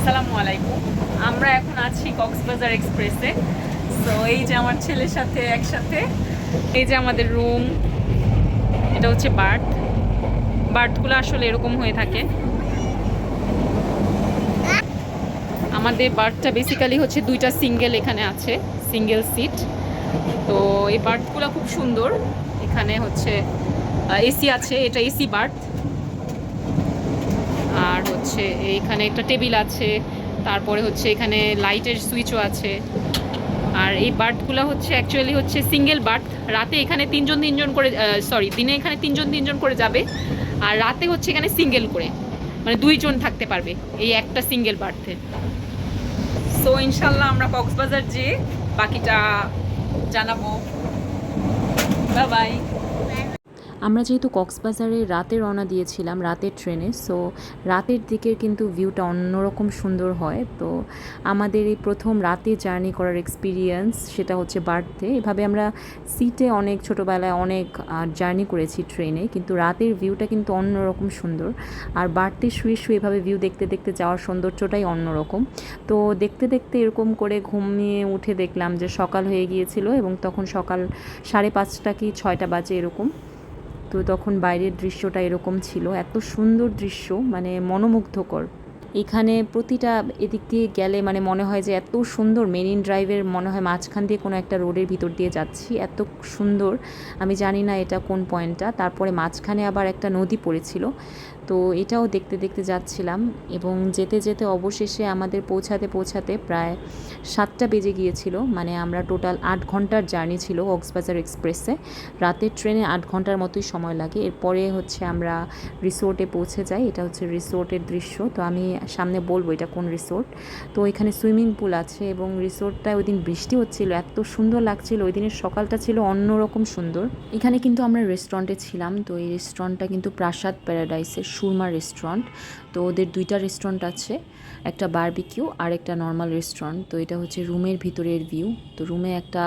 আসসালামু আলাইকুম। আমরা এখন আছি কক্সবাজার এক্সপ্রেসে। সো এই যে আমার ছেলের সাথে একসাথে, এই যে আমাদের রুম, এটা হচ্ছে বার্থ। বার্থগুলো আসলে এরকম হয়ে থাকে। আমাদের বার্থটা বেসিক্যালি হচ্ছে দুইটা সিঙ্গেল এখানে আছে, সিঙ্গেল সিট। তো এই বার্থগুলো খুব সুন্দর। এখানে হচ্ছে এসি আছে, এটা এসি বার্থ। আর হচ্ছে এইখানে একটা টেবিল আছে, তারপরে হচ্ছে এখানে লাইটের সুইচও আছে। আর এই বার্থগুলো হচ্ছে অ্যাকচুয়ালি হচ্ছে সিঙ্গেল বার্থ। রাতে এখানে তিনজন তিনজন করে, দিনে এখানে তিনজন তিনজন করে যাবে, আর রাতে হচ্ছে এখানে সিঙ্গেল করে, মানে দুইজন থাকতে পারবে এই একটা সিঙ্গেল বার্থে। সো ইনশাল্লাহ আমরা কক্সবাজার যেয়ে বাকিটা জানাবো। Bye bye. আমরা যেহেতু কক্সবাজারে রাতে রওনা দিয়েছিলাম, রাতের ট্রেনে, সো রাতের দিকের কিন্তু ভিউটা অন্যরকম সুন্দর হয়। তো আমাদের এই প্রথম রাতে জার্নি করার এক্সপিরিয়েন্স সেটা হচ্ছে বার্থে। এভাবে আমরা সিটে অনেক ছোটোবেলায় অনেক জার্নি করেছি ট্রেনে, কিন্তু রাতের ভিউটা কিন্তু অন্যরকম সুন্দর। আর বার্থে শুয়ে শুয়ে এভাবে ভিউ দেখতে দেখতে যাওয়ার সৌন্দর্যটাই অন্যরকম। তো দেখতে দেখতে এরকম করে ঘুমিয়ে উঠে দেখলাম যে সকাল হয়ে গিয়েছিল, এবং তখন সকাল 5:30 কি 6টা বাজে এরকম। তো তখন বাইরের দৃশ্যটা এরকম ছিল, এত সুন্দর দৃশ্য, মানে মনোমুগ্ধকর। এখানে প্রতিটা এদিক দিয়ে গেলে মানে মনে হয় যে এত সুন্দর, মেরিন ড্রাইভের মনে হয় মাঝখান দিয়ে কোনো একটা রোডের ভিতর দিয়ে যাচ্ছি, এত সুন্দর। আমি জানি না এটা কোন পয়েন্টটা। তারপরে মাঝখানে আবার একটা নদী পড়েছিল, তো এটাও দেখতে দেখতে যাচ্ছিলাম। এবং যেতে যেতে অবশেষে আমাদের পৌঁছাতে পৌঁছাতে প্রায় 7টা বেজে গিয়েছিল। মানে আমরা টোটাল 8 ঘন্টার জার্নি ছিল কক্সবাজার এক্সপ্রেসে। রাতের ট্রেনে 8 ঘন্টার মতোই সময় লাগে। এরপরে হচ্ছে আমরা রিসোর্টে পৌঁছে যাই। এটা হচ্ছে রিসোর্টের দৃশ্য। তো আমি সামনে বলবো এটা কোন রিসোর্ট। তো এখানে সুইমিং পুল আছে, এবং রিসোর্টটা ওই দিন বৃষ্টি হচ্ছিল, এত সুন্দর লাগছিল। ওই দিনের সকালটা ছিল অন্যরকম সুন্দর। এখানে কিন্তু আমরা রেস্টুরেন্টে ছিলাম। তো এই রেস্টুরেন্টটা কিন্তু প্রাসাদ প্যারাডাইসের সুরমা রেস্টুরেন্ট। তো ওদের দুইটা রেস্টুরেন্ট আছে, একটা বারবিকিউ আর একটা নর্মাল রেস্টুরেন্ট। তো এটা হচ্ছে রুমের ভিতরের ভিউ। তো রুমে একটা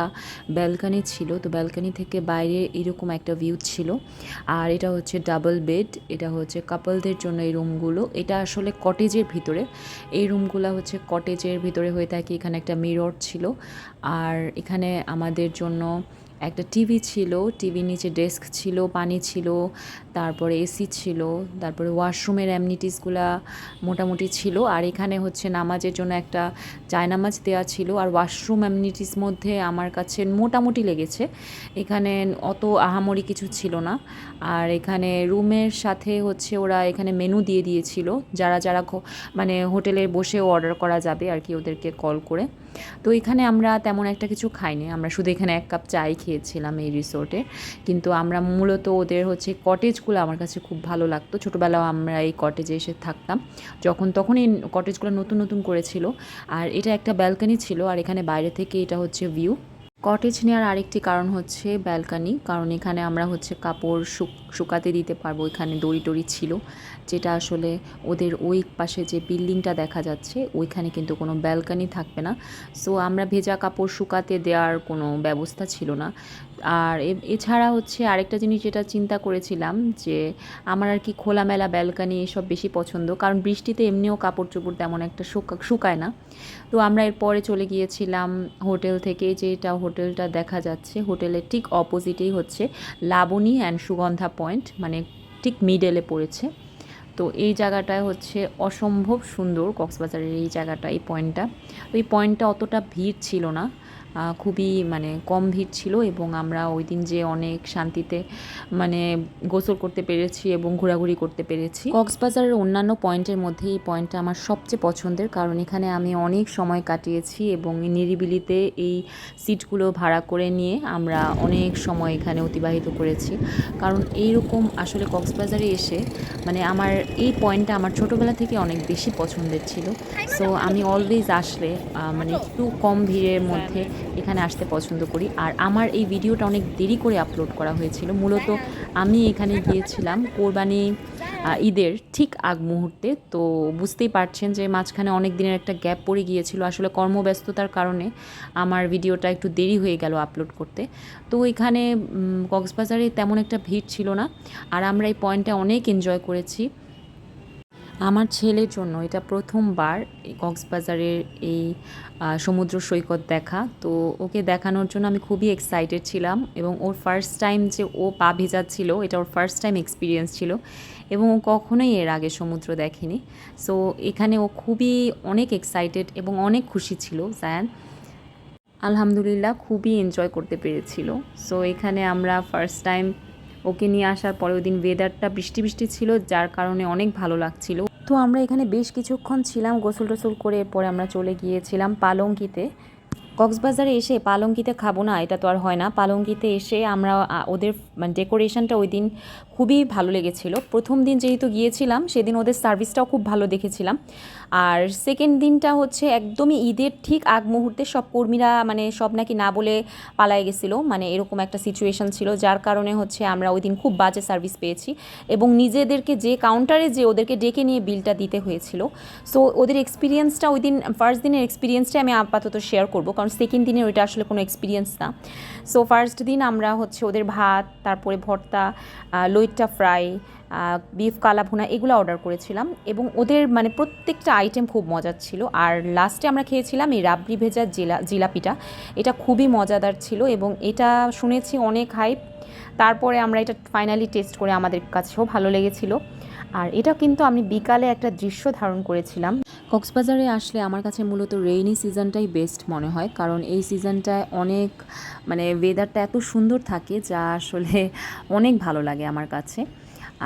ব্যালকানি ছিল, তো ব্যালকানি থেকে বাইরে এরকম একটা ভিউ ছিল। আর এটা হচ্ছে ডাবল বেড, এটা হচ্ছে কাপলদের জন্য এই রুমগুলো। এটা আসলে কটেজের ভিতরে, এই রুমগুলো হচ্ছে কটেজের ভিতরে হয়ে থাকে। এখানে একটা মিরর ছিল, আর এখানে আমাদের জন্য একটা টিভি ছিল, টিভির নিচে ডেস্ক ছিল, পানি ছিল, তারপরে এসি ছিল, তারপরে ওয়াশরুমের অ্যামনিটিসগুলা মোটামুটি ছিল। আর এখানে হচ্ছে নামাজের জন্য একটা জায়নামাজ দেওয়া ছিল। আর ওয়াশরুম অ্যামনিটিস মধ্যে আমার কাছে মোটামুটি লেগেছে, এখানে অত আহামরি কিছু ছিল না। আর এখানে রুমের সাথে হচ্ছে ওরা এখানে মেনু দিয়ে দিয়েছিল, যারা যারা মানে হোটেলে বসেও অর্ডার করা যাবে আর কি, ওদেরকে কল করে। তো এখানে আমরা তেমন একটা কিছু খাইনি, আমরা শুধু এখানে 1 কাপ চাই খেয়েছিলাম এই রিসোর্টে। কিন্তু আমরা মূলত ওদের হচ্ছে কটেজগুলো আমার কাছে খুব ভালো লাগতো। ছোটোবেলাও আমরা এই কটেজে এসে থাকতাম, যখন তখন এই কটেজগুলো নতুন নতুন করেছিল। আর এটা একটা ব্যালকানি ছিল, আর এখানে বাইরে থেকে এটা হচ্ছে ভিউ। কটেজ নেওয়ার আরেকটি কারণ হচ্ছে ব্যালকানি, কারণ এখানে আমরা হচ্ছে কাপড় শুকাতে দিতে পারবো। এখানে দড়ি টড়ি ছিল, যেটা আসলে ওদের ওই পাশে যে বিল্ডিংটা দেখা যাচ্ছে ওইখানে কিন্তু কোনো ব্যালকানি থাকবে না। সো আমরা ভেজা কাপড় শুকাতে দেওয়ার কোনো ব্যবস্থা ছিল না। আর এছাড়া হচ্ছে আরেকটা জিনিস যেটা চিন্তা করেছিলাম, যে আমার আর কি খোলামেলা ব্যালকানি এসব বেশি পছন্দ, কারণ বৃষ্টিতে এমনিও কাপড় চোপড় তেমন একটা শুকায় না। তো আমরা এরপরে চলে গিয়েছিলাম হোটেল থেকে, যেটা হোটেলটা দেখা যাচ্ছে হোটেলের ঠিক অপোজিটেই হচ্ছে লাবণী অ্যান্ড সুগন্ধা পয়েন্ট, মানে ঠিক মিডলে পড়েছে। তো এই জায়গাটায় হচ্ছে অসম্ভব সুন্দর, কক্সবাজারের এই জায়গাটা, এই পয়েন্টটা। ওই পয়েন্টটা অতটা ভিড় ছিল না, খুবই মানে কম ভিড় ছিল। এবং আমরা ওই দিন যে অনেক শান্তিতে মানে গোসল করতে পেরেছি এবং ঘোরাঘুরি করতে পেরেছি। কক্সবাজারের অন্যান্য পয়েন্টের মধ্যে এই পয়েন্টটা আমার সবচেয়ে পছন্দের, কারণ এখানে আমি অনেক সময় কাটিয়েছি, এবং নিরিবিলিতে এই সিটগুলো ভাড়া করে নিয়ে আমরা অনেক সময় এখানে অতিবাহিত করেছি। কারণ এইরকম আসলে কক্সবাজারে এসে মানে আমার এই পয়েন্টটা আমার ছোটোবেলা থেকে অনেক বেশি পছন্দের ছিল। সো আমি অলওয়েজ আসলে মানে একটু কম ভিড়ের মধ্যে এখানে আসতে পছন্দ করি। আর আমার এই ভিডিওটা অনেক দেরি করে আপলোড করা হয়েছিল। মূলত আমি এখানে গিয়েছিলাম কোরবানি ঈদের ঠিক আগ মুহূর্তে। তো বুঝতেই পারছেন যে মাঝখানে অনেক দিনের একটা গ্যাপ পড়ে গিয়েছিল, আসলে কর্মব্যস্ততার কারণে আমার ভিডিওটা একটু দেরি হয়ে গেল আপলোড করতে। তো এখানে কক্সবাজারে তেমন একটা ভিড় ছিল না, আর আমরা এই পয়েন্টটা অনেক এনজয় করেছি। আমার ছেলের জন্য এটা প্রথমবার এই কক্সবাজারের এই সমুদ্র সৈকত দেখা। তো ওকে দেখানোর জন্য আমি খুবই এক্সাইটেড ছিলাম এবং ওর ফার্স্ট টাইম যে ও পা ভেজাচ্ছিল এটা ওর ফার্স্ট টাইম এক্সপিরিয়েন্স ছিল এবং ও কখনোই এর আগে সমুদ্র দেখেনি। সো এখানে ও খুবই অনেক এক্সাইটেড এবং অনেক খুশি ছিল জায়ান। আলহামদুলিল্লাহ খুবই এনজয় করতে পেরেছিল। সো এখানে আমরা ফার্স্ট টাইম ওকে নিয়ে আসার পরে ওই দিন ওয়েদারটা বৃষ্টি বৃষ্টি ছিল, যার কারণে অনেক ভালো লাগছিল। তো আমরা এখানে বেশ কিছুক্ষণ ছিলাম, গোসল টোসল করে এরপরে আমরা চলে গিয়েছিলাম পালঙ্কিতে। কক্সবাজারে এসে পালঙ্কিতে খাবো না এটা তো আর হয় না। পালঙ্কিতে এসে আমরা ওদের মানে ডেকোরেশনটা ওই দিন খুবই ভালো লেগেছিল। প্রথম দিন যেহেতু গিয়েছিলাম সেদিন ওদের সার্ভিসটাও খুব ভালো দেখেছিলাম। আর সেকেন্ড দিনটা হচ্ছে একদমই ঈদের ঠিক আগ মুহূর্তে সব কর্মীরা মানে সব নাকি না বলে পালায় গেছিলো, মানে এরকম একটা সিচুয়েশান ছিল, যার কারণে হচ্ছে আমরা ওই দিন খুব বাজে সার্ভিস পেয়েছি এবং নিজেদেরকে যে কাউন্টারে যে ওদেরকে ডেকে নিয়ে বিলটা দিতে হয়েছিল। সো ওদের এক্সপিরিয়েন্সটা ওই দিন ফার্স্ট দিনের এক্সপিরিয়েন্সটা আমি আপাতত শেয়ার করবো, কারণ সেকেন্ড দিনের ওইটা আসলে কোনো এক্সপিরিয়েন্স না। সো ফার্স্ট দিন আমরা হচ্ছে ওদের ভাত, তারপরে ভর্তা, লইট্টা ফ্রাই, বিফ কালাভুনা এগুলো অর্ডার করেছিলাম এবং ওদের মানে প্রত্যেকটা আইটেম খুব মজার ছিল। আর লাস্টে আমরা খেয়েছিলাম এই রাবড়ি ভেজা জিলাপিটা, এটা খুবই মজাদার ছিল এবং এটা শুনেছি অনেক হাইপ। তারপরে আমরা এটা ফাইনালি টেস্ট করে আমাদের কাছেও ভালো লেগেছিল। আর এটা কিন্তু আমি বিকালে একটা দৃশ্য ধারণ করেছিলাম। কক্সবাজারে আসলে আমার কাছে মূলত রেইনি সিজনটাই বেস্ট মনে হয়, কারণ এই সিজনটায় অনেক মানে ওয়েদারটা এত সুন্দর থাকে যা আসলে অনেক ভালো লাগে আমার কাছে।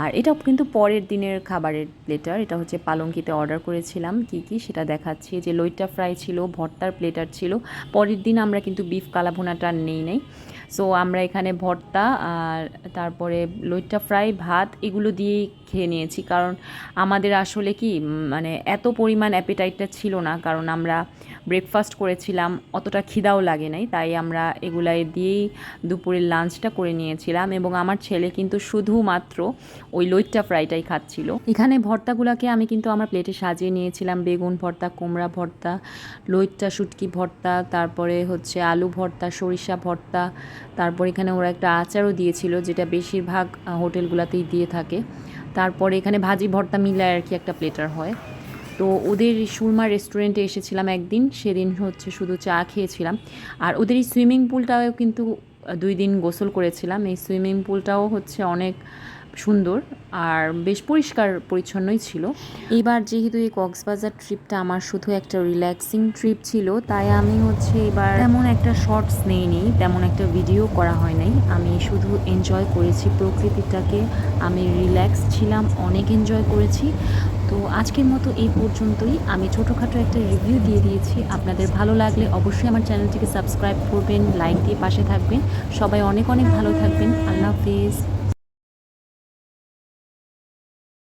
আর এটা কিন্তু পরের দিনের খাবারের প্লেটার, এটা হচ্ছে পালঙ্কিতে অর্ডার করেছিলাম কি সেটা দেখাচ্ছি। যে লইট্টা ফ্রাই ছিল, ভর্তার প্লেটার ছিল। পরের দিন আমরা কিন্তু বিফ কালাভুনাটা নেই। সো আমরা এখানে ভর্তা আর তারপরে লইট্টা ফ্রাই, ভাত এগুলো দিয়েই খেয়ে নিয়েছি, কারণ আমাদের আসলে কি মানে এত পরিমাণ অ্যাপেটাইটটা ছিল না, কারণ আমরা ব্রেকফাস্ট করেছিলাম, অতটা খিদাও লাগে নাই, তাই আমরা এগুলাই দিয়েই দুপুরের লাঞ্চটা করে নিয়েছিলাম। এবং আমার ছেলে কিন্তু শুধুমাত্র ওই লইট্টা ফ্রাইটাই খাচ্ছিল। এখানে ভর্তাগুলোকে আমি কিন্তু আমার প্লেটে সাজিয়ে নিয়েছিলাম, বেগুন ভর্তা, কুমড়া ভর্তা, লইট্টা শুটকি ভর্তা, তারপরে হচ্ছে আলু ভর্তা, সরিষা ভর্তা, তারপর এখানে ওরা একটা আচারও দিয়েছিল যেটা বেশিরভাগ হোটেলগুলোতেই দিয়ে থাকে। তারপরে এখানে ভাজি ভর্তা মিলায় আর কি একটা প্লেটার হয়। তো ওদের সুরমা রেস্টুরেন্টে এসেছিলাম একদিন, সেদিন হচ্ছে শুধু চা খেয়েছিলাম। আর ওদের এই সুইমিং পুলটাও কিন্তু 2 দিন গোসল করেছিলাম। এই সুইমিং পুলটাও হচ্ছে অনেক সুন্দর আর বেশ পরিষ্কার পরিচ্ছন্নই ছিল। এবার যেহেতু এই কক্সবাজার ট্রিপটা আমার শুধু একটা রিল্যাক্সিং ট্রিপ ছিল, তাই আমি হচ্ছে এবার তেমন একটা শর্টস নেইনি, তেমন একটা ভিডিও করা হয় নাই। আমি শুধু এনজয় করেছি প্রকৃতিটাকে, আমি রিল্যাক্স ছিলাম, অনেক এনজয় করেছি। তো আজকের মতো এই পর্যন্তই। আমি ছোটোখাটো একটা রিভিউ দিয়ে দিয়েছি। আপনাদের ভালো লাগলে অবশ্যই আমার চ্যানেলটিকে সাবস্ক্রাইব করবেন, লাইক দিয়ে পাশে থাকবেন। সবাই অনেক অনেক ভালো থাকবেন। আল্লাহ হাফেজ।